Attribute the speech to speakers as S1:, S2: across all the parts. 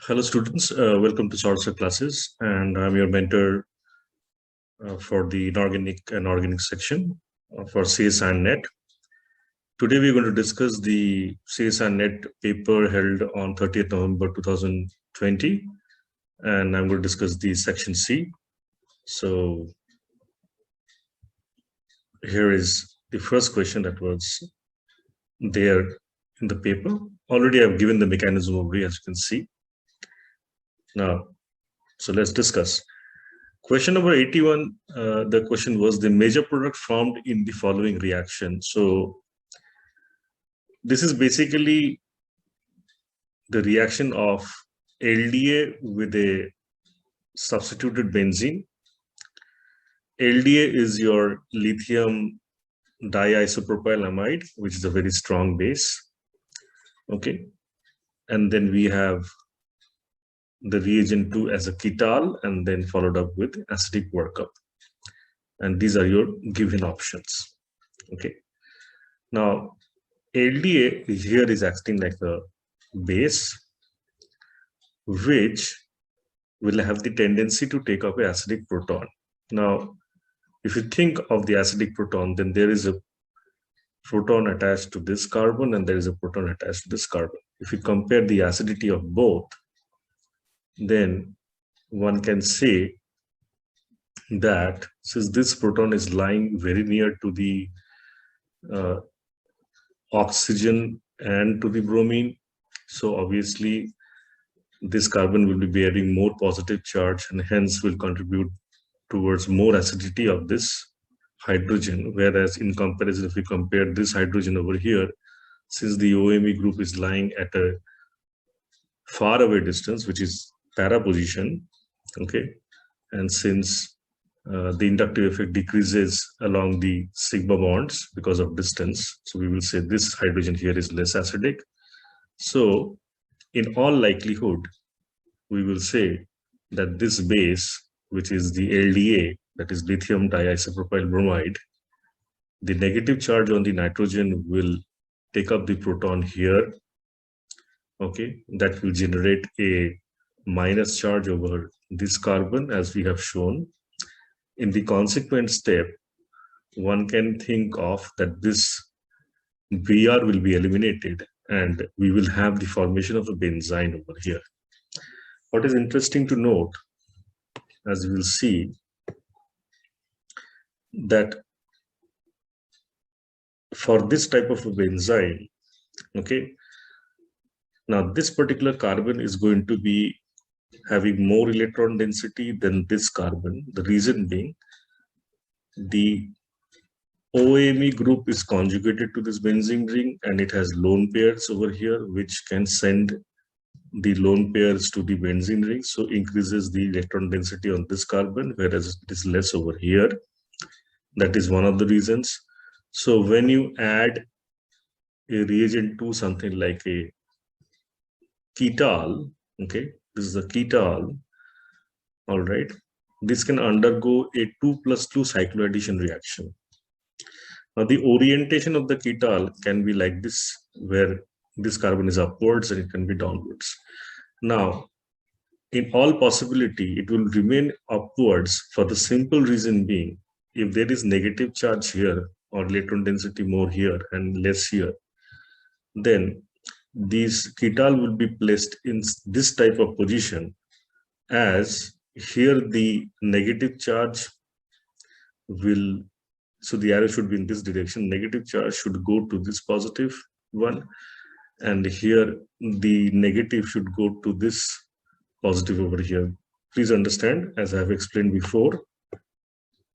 S1: Hello students, welcome to Sarsa classes, and I'm your mentor for the inorganic and organic section for CS and NET. Today we're going to discuss the CS and NET paper held on 30th November 2020, and I'm going to discuss the section C. So here is the first question that was there in the paper. Already I've given the mechanism over here, as you can see. Now, so let's discuss. Question number 81, the question was the major product formed in the following reaction. So this is basically the reaction of LDA with a substituted benzene. LDA is your lithium diisopropyl amide, which is a very strong base. Okay. And then we have the reagent 2 as a ketal, and then followed up with acidic workup. And these are your given options. Okay. Now, LDA here is acting like a base, which will have the tendency to take up an acidic proton. Now, if you think of the acidic proton, then there is a proton attached to this carbon and there is a proton attached to this carbon. If you compare the acidity of both, then one can say that since this proton is lying very near to the oxygen and to the bromine, so obviously this carbon will be bearing more positive charge and hence will contribute towards more acidity of this hydrogen. Whereas in comparison, if we compare this hydrogen over here, since the OMe group is lying at a far away distance, which is para position, okay, and since the inductive effect decreases along the sigma bonds because of distance, so we will say this hydrogen here is less acidic. So in all likelihood, we will say that this base, which is the LDA, that is lithium diisopropyl bromide, the negative charge on the nitrogen will take up the proton here. Okay, that will generate a minus charge over this carbon, as we have shown. In the consequent step, one can think of that this Br will be eliminated and we will have the formation of a benzene over here. What is interesting to note, as we will see, that for this type of a benzene, okay, now this particular carbon is going to be having more electron density than this carbon. The reason being, the OMe group is conjugated to this benzene ring and it has lone pairs over here, which can send the lone pairs to the benzene ring, so increases the electron density on this carbon, whereas it is less over here. That is one of the reasons. So when you add a reagent to something like a ketal, okay, this is a ketal, all right, this can undergo a 2+2 cycloaddition reaction. Now the orientation of the ketal can be like this, where this carbon is upwards and it can be downwards. Now, in all possibility, it will remain upwards for the simple reason being, if there is negative charge here or electron density more here and less here, then these ketal will be placed in this type of position, as here the negative charge will, so the arrow should be in this direction, negative charge should go to this positive one, and here the negative should go to this positive over here. Please understand, as I have explained before,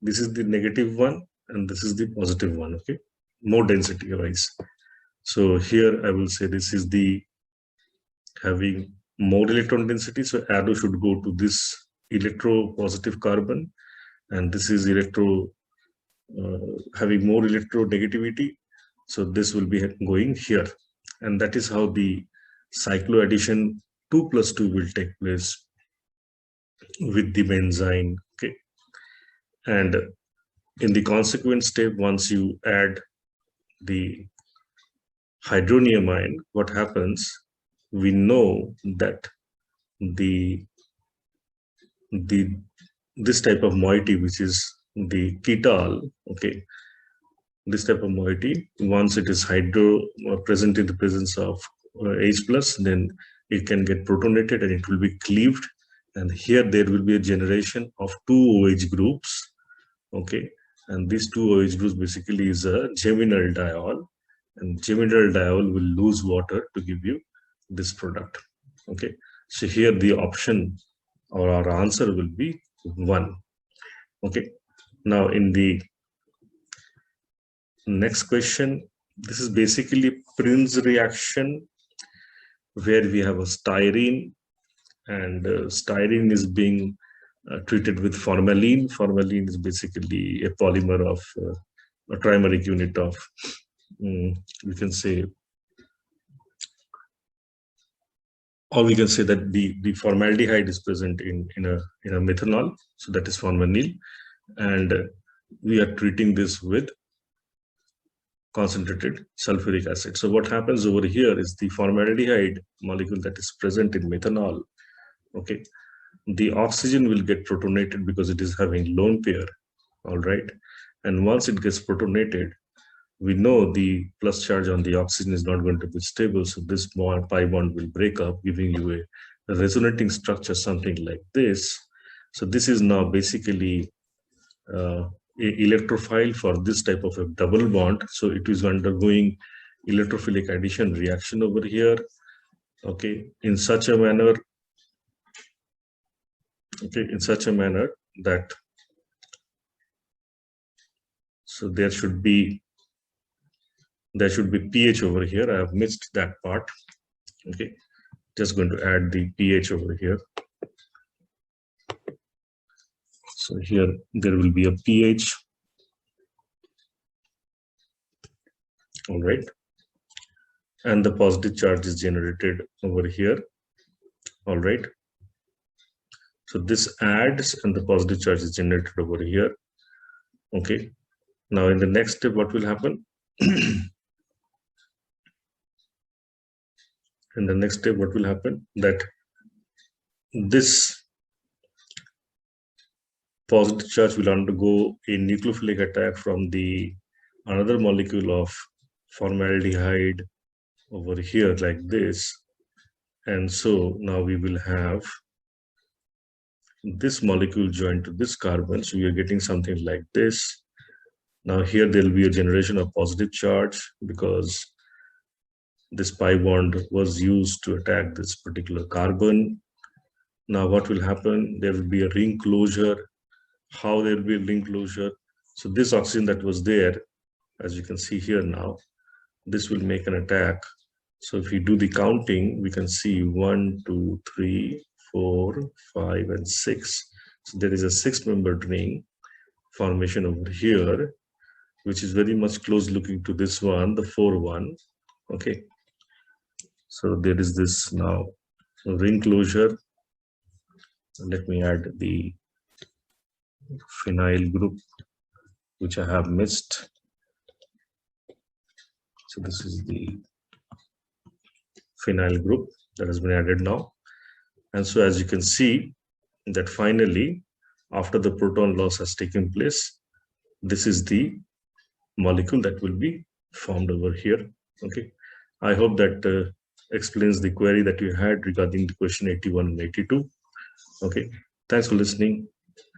S1: this is the negative one and this is the positive one, okay, more density wise. So here I will say this is the having more electron density, so arrow should go to this electropositive carbon, and this is having more electronegativity, so this will be going here, and that is how the cycloaddition 2+2 will take place with the benzene. Okay, and in the consequent step, once you add the hydronium ion, what happens, we know that this type of moiety, which is the ketol, okay, this type of moiety, once it is present in the presence of H plus, then it can get protonated and it will be cleaved, and here there will be a generation of two OH groups, okay, and these two OH groups basically is a geminal diol, and geminal diol will lose water to give you this product, okay. So here the option or our answer will be 1, okay. Now in the next question, this is basically Prince reaction where we have a styrene, and styrene is being treated with formalin. Formalin is basically a polymer of a trimeric unit of, we can say, or we can say that the formaldehyde is present in a methanol, so that is formalin, and we are treating this with concentrated sulfuric acid. So what happens over here is the formaldehyde molecule that is present in methanol, okay, the oxygen will get protonated because it is having lone pair, all right, and once it gets protonated, we know the plus charge on the oxygen is not going to be stable, so this pi bond will break up, giving you a resonating structure, something like this. So this is now basically a electrophile for this type of a double bond, so it is undergoing electrophilic addition reaction over here, okay, in such a manner, okay, in such a manner that, so there should be pH over here. I have missed that part, okay, just going to add the pH over here. So here there will be a pH, all right, and the positive charge is generated over here, all right. So this adds and the positive charge is generated over here, okay. Now in the next step, what will happen? In the next step, what will happen, that this positive charge will undergo a nucleophilic attack from the another molecule of formaldehyde over here like this, and so now we will have this molecule joined to this carbon, so we are getting something like this. Now here there will be a generation of positive charge because this pi bond was used to attack this particular carbon. Now what will happen, there will be a ring closure. How there will be a ring closure? So this oxygen that was there, as you can see here now, this will make an attack. So if we do the counting, we can see 1, 2, 3, 4, 5, and 6. So there is a 6-membered ring formation over here, which is very much close looking to this one, the 4 one. Okay. So there is this now ring closure. Let me add the phenyl group, which I have missed. So this is the phenyl group that has been added now. And so as you can see that finally, after the proton loss has taken place, this is the molecule that will be formed over here. Okay. I hope that explains the query that you had regarding the question 81 and 82. Okay. Thanks for listening.